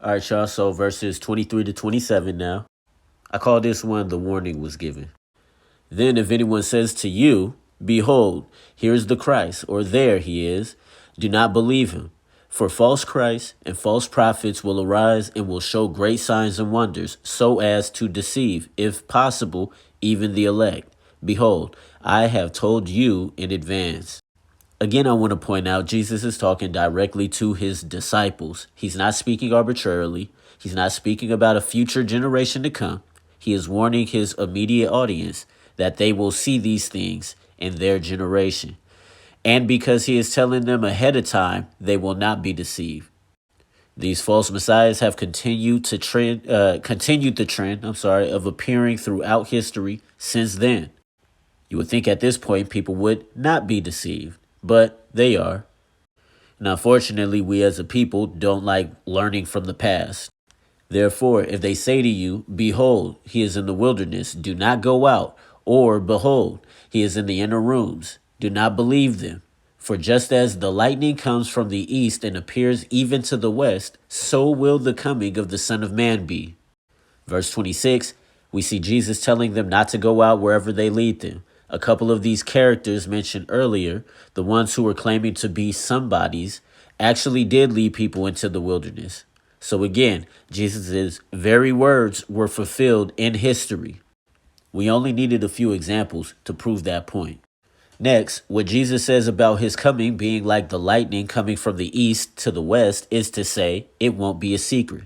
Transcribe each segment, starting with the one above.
All right, y'all. So verses 23 to 27 now. I call this one the warning was given. Then if anyone says to you, behold, here's the Christ, or there he is, do not believe him. For false Christs and false prophets will arise and will show great signs and wonders, so as to deceive, if possible, even the elect. Behold, I have told you in advance. Again, I want to point out Jesus is talking directly to his disciples. He's not speaking arbitrarily. He's not speaking about a future generation to come. He is warning his immediate audience that they will see these things in their generation. And because he is telling them ahead of time, they will not be deceived. These false messiahs have continued the trend of appearing throughout history since then. You would think at this point people would not be deceived, but they are. And unfortunately, we as a people don't like learning from the past. Therefore, if they say to you, behold, he is in the wilderness, do not go out, or behold, he is in the inner rooms, do not believe them. For just as the lightning comes from the east and appears even to the west, so will the coming of the Son of Man be. Verse 26, we see Jesus telling them not to go out wherever they lead them. A couple of these characters mentioned earlier, the ones who were claiming to be somebodies, actually did lead people into the wilderness. So again, Jesus' very words were fulfilled in history. We only needed a few examples to prove that point. Next, what Jesus says about his coming being like the lightning coming from the east to the west is to say it won't be a secret.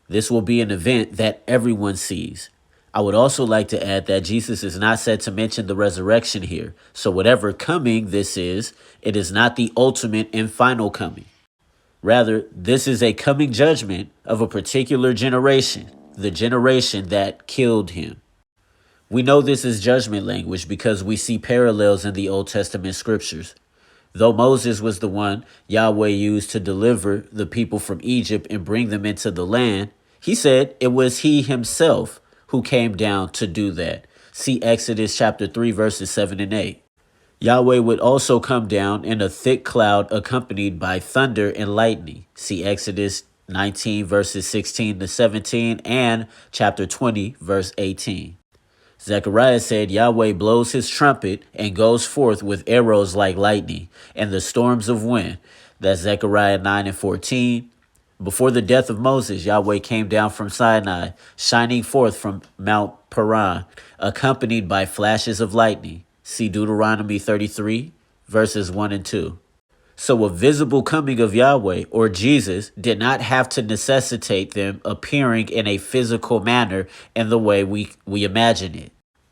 This will be an event that everyone sees. I would also like to add that Jesus is not said to mention the resurrection here. So whatever coming this is, it is not the ultimate and final coming. Rather, this is a coming judgment of a particular generation, the generation that killed him. We know this is judgment language because we see parallels in the Old Testament scriptures. Though Moses was the one Yahweh used to deliver the people from Egypt and bring them into the land, he said it was he himself who came down to do that. See Exodus chapter 3, verses 7 and 8. Yahweh would also come down in a thick cloud accompanied by thunder and lightning. See Exodus 19, verses 16 to 17 and chapter 20, verse 18. Zechariah said Yahweh blows his trumpet and goes forth with arrows like lightning and the storms of wind. That's Zechariah 9 and 14. Before the death of Moses, Yahweh came down from Sinai, shining forth from Mount Paran, accompanied by flashes of lightning. See Deuteronomy 33, verses 1 and 2. So a visible coming of Yahweh or Jesus did not have to necessitate them appearing in a physical manner in the way we imagine it.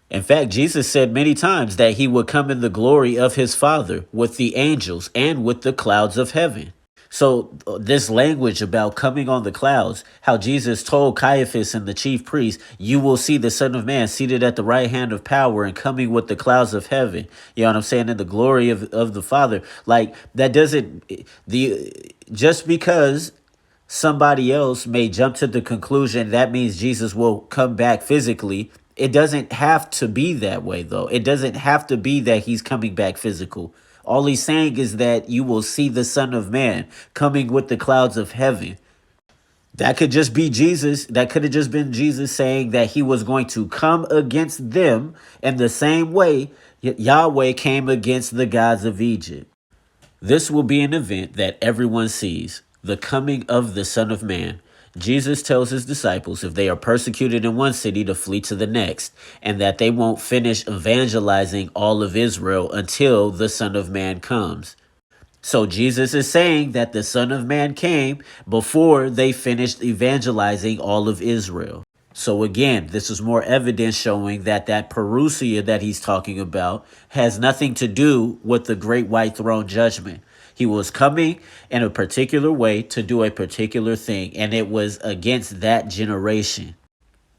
In fact, Jesus said many times that he would come in the glory of his Father with the angels and with the clouds of heaven. So this language about coming on the clouds, how Jesus told Caiaphas and the chief priests, you will see the Son of Man seated at the right hand of power and coming with the clouds of heaven. You know what I'm saying? In the glory of the Father. Like that doesn't just because somebody else may jump to the conclusion that means Jesus will come back physically. It doesn't have to be that way, though. It doesn't have to be that he's coming back physical. All he's saying is that you will see the Son of Man coming with the clouds of heaven. That could just be Jesus. That could have just been Jesus saying that he was going to come against them in the same way Yahweh came against the gods of Egypt. This will be an event that everyone sees, the coming of the Son of Man. Jesus tells his disciples if they are persecuted in one city to flee to the next, and that they won't finish evangelizing all of Israel until the Son of Man comes. So Jesus is saying that the Son of Man came before they finished evangelizing all of Israel. So again, this is more evidence showing that parousia that he's talking about has nothing to do with the great white throne judgment. He was coming in a particular way to do a particular thing, and it was against that generation.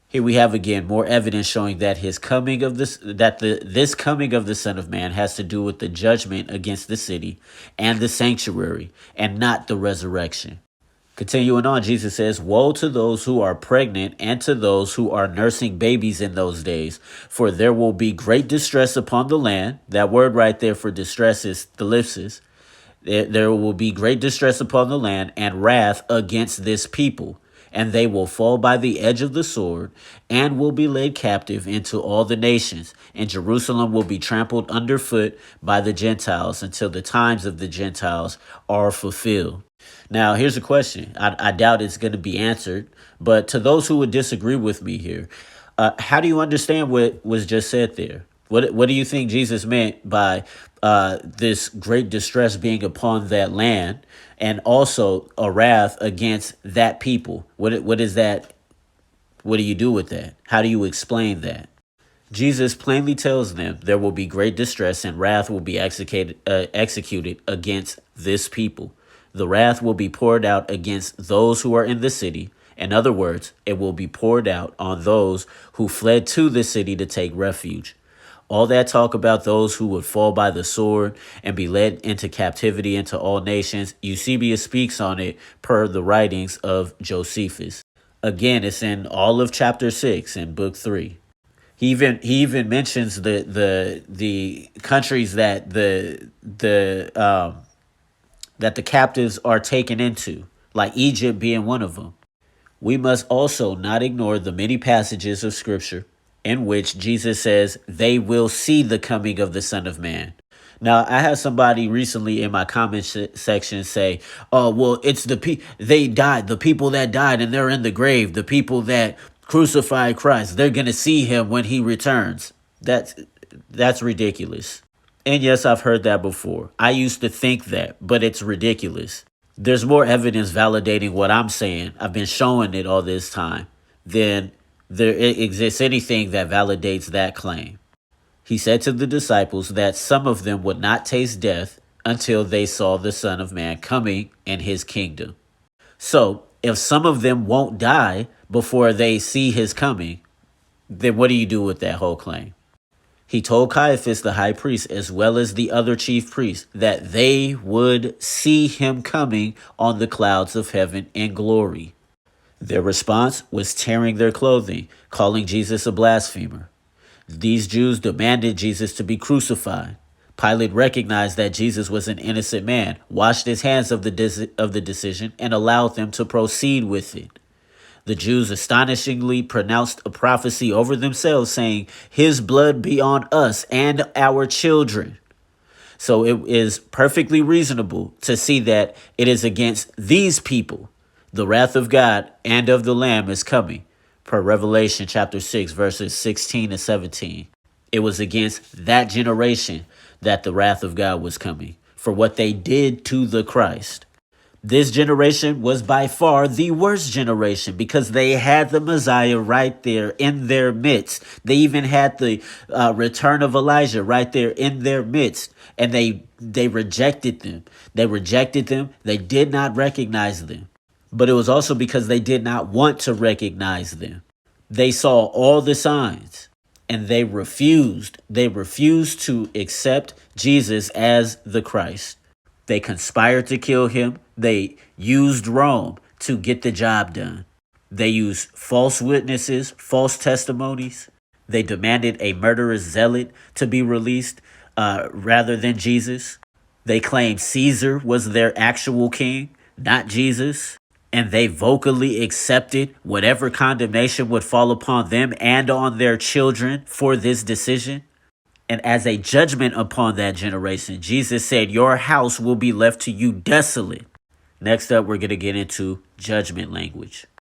Here we have again more evidence showing that this coming of the Son of Man has to do with the judgment against the city and the sanctuary, and not the resurrection. Continuing on, Jesus says, woe to those who are pregnant and to those who are nursing babies in those days, for there will be great distress upon the land. That word right there for distress is thalipsis. There will be great distress upon the land and wrath against this people. and they will fall by the edge of the sword and will be led captive into all the nations. And Jerusalem will be trampled underfoot by the Gentiles until the times of the Gentiles are fulfilled. Now, here's a question. I doubt it's going to be answered, but to those who would disagree with me here, how do you understand what was just said there? What do you think Jesus meant by this great distress being upon that land, and also a wrath against that people? What is that? What do you do with that? How do you explain that? Jesus plainly tells them there will be great distress and wrath will be executed against this people. The wrath will be poured out against those who are in the city. In other words, it will be poured out on those who fled to the city to take refuge. All that talk about those who would fall by the sword and be led into captivity into all nations, Eusebius speaks on it per the writings of Josephus. Again, it's in all of chapter 6 in book 3. He even mentions the countries that the captives are taken into, like Egypt being one of them. We must also not ignore the many passages of Scripture in which Jesus says they will see the coming of the Son of Man. Now, I had somebody recently in my comment section say, "Oh, well, it's they died, the people that died, and they're in the grave, the people that crucified Christ. They're gonna see him when he returns." That's ridiculous. And yes, I've heard that before. I used to think that, but it's ridiculous. There's more evidence validating what I'm saying. I've been showing it all this time. Than there exists anything that validates that claim. He said to the disciples that some of them would not taste death until they saw the Son of Man coming in his kingdom. So, if some of them won't die before they see his coming, then what do you do with that whole claim? He told Caiaphas, the high priest, as well as the other chief priests, that they would see him coming on the clouds of heaven in glory. Their response was tearing their clothing, calling Jesus a blasphemer. These Jews demanded Jesus to be crucified. Pilate recognized that Jesus was an innocent man, washed his hands of the decision, and allowed them to proceed with it. The Jews astonishingly pronounced a prophecy over themselves, saying, "His blood be on us and our children." So it is perfectly reasonable to see that it is against these people the wrath of God and of the Lamb is coming, per Revelation chapter 6, verses 16 and 17. It was against that generation that the wrath of God was coming for what they did to the Christ. This generation was by far the worst generation because they had the Messiah right there in their midst. They even had the return of Elijah right there in their midst. And they rejected them. They rejected them. They did not recognize them. But it was also because they did not want to recognize them. They saw all the signs and they refused. They refused to accept Jesus as the Christ. They conspired to kill him. They used Rome to get the job done. They used false witnesses, false testimonies. They demanded a murderous zealot to be released rather than Jesus. They claimed Caesar was their actual king, not Jesus. And they vocally accepted whatever condemnation would fall upon them and on their children for this decision. And as a judgment upon that generation, Jesus said, "Your house will be left to you desolate." Next up, we're going to get into judgment language.